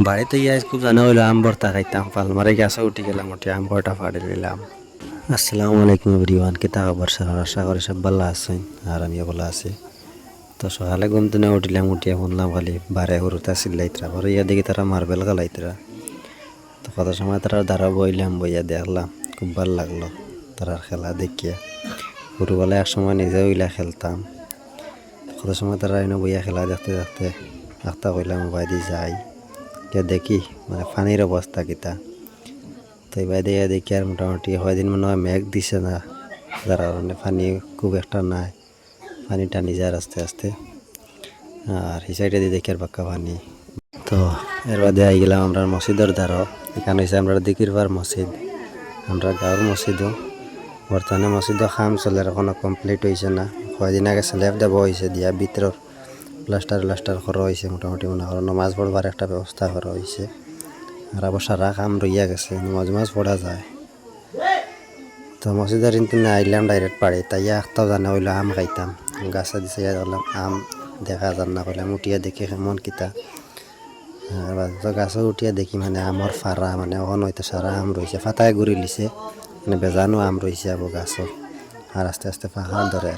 বাড়িতে গিয়ে খুব জানা হইলো আম ভর্তা খাইতাম পালমারে গাছে উঠে গেলাম উঠে আম কয়টা ফাড়ি নিলাম। আসসালামু আলাইকুম এভরিওয়ান, কে খবর? আশা করি সব ভালো আছেন আর আমিও ভালো আছি। তো সকালে ঘুম থেকে উঠিলাম, উঠিয়া শুনলাম খালি বারে হরুতা চিল্লাইতরা পরে ইয়া দেখি তারা মার্বেল গালাইতরা। তো কত সময় তারা দ্বারা বইলাম, বইয়া দেখলাম খুব ভালো লাগলো তারা খেলা দেখিয়া। ছোটোবেলায় এক সময় নিজেও ইলা খেলতাম। কত সময় তারা এনে বইয়া খেলা দেখতে দেখতে আখতা কইলাম বাইরে যাই দেখি মানে পানির অবস্থা কিতা। তো এবার দিয়ে দেখি আর মোটামুটি কয়দিন মনে হয় মেঘ দিছে না, যার কারণে পানি খুব একটা নাই, পানি টানি যায় আস্তে আস্তে। আর এই সাইডে দিয়ে দেখি আর পাক্কা পানি। তো এর বাদে আই গেলাম আমরা মসজিদের দ্বারও। এখানে হয়েছে আমরা দিকিরবার মসজিদ, আমরা গাঁৱৰ মসজিদও। বর্তমানে মসজিদও কাম চলে, এখনো কমপ্লিট হয়েছে না। কয়দিন আগে স্ল্যাব দেওয়া হয়েছে, দিয়া ভিতরের প্লাস্টার করা হয়েছে মোটামুটি। মনে করো নমাজ পড়বার একটা ব্যবস্থা করা হয়েছে। আর আবার সারা কাম রইয়া গেছে, নমাজ পড়া যায়। তো মসজিদের কিন্তু আইলাম ডাইরেক্ট পাড়ে, তাই একটাও জানা হইলো আম খাইতাম। গাছা দিছে ধরলাম আম দেখা যান না, কইলাম উঠিয়া দেখি কেমন কিতা। তো গাছে উঠিয়া দেখি মানে আমৰ ফাড়া, মানে অন হয়তো সারা আম রয়েছে, ফাতায় ঘুরি লিছে, মানে বেজানো আম রয়েছে আবো গাছও। আর আস্তে আস্তে ফাঁকার ধরে।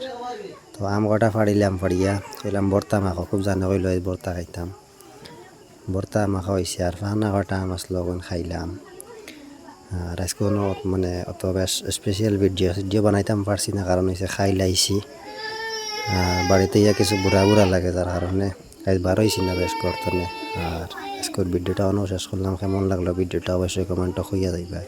তো আম কটা ফাড়িলাম, ফাড়িয়া কইলাম ভর্তা মাখো, খুব জানা হইলো এই ভর্তা খাইতাম। ভর্তা মাখা হয়েছে আর ফানা কটা আম আসলো, খাইলাম। আর আজকে কোনো মানে অত বেশ স্পেশাল ভিডিও বানাইতাম পারছি না, কারণ হয়েছে খাই লাইছি। বাড়িতে ইয়া কিছু বুড়া লাগে, যার কারণে আজ বার হয়েছি না বেশ করতে। আর আজকের ভিডিওটা অনেক শেষ করলাম। কেমন লাগলো ভিডিওটা অবশ্যই কমেন্টটা হইয়া যাইবা।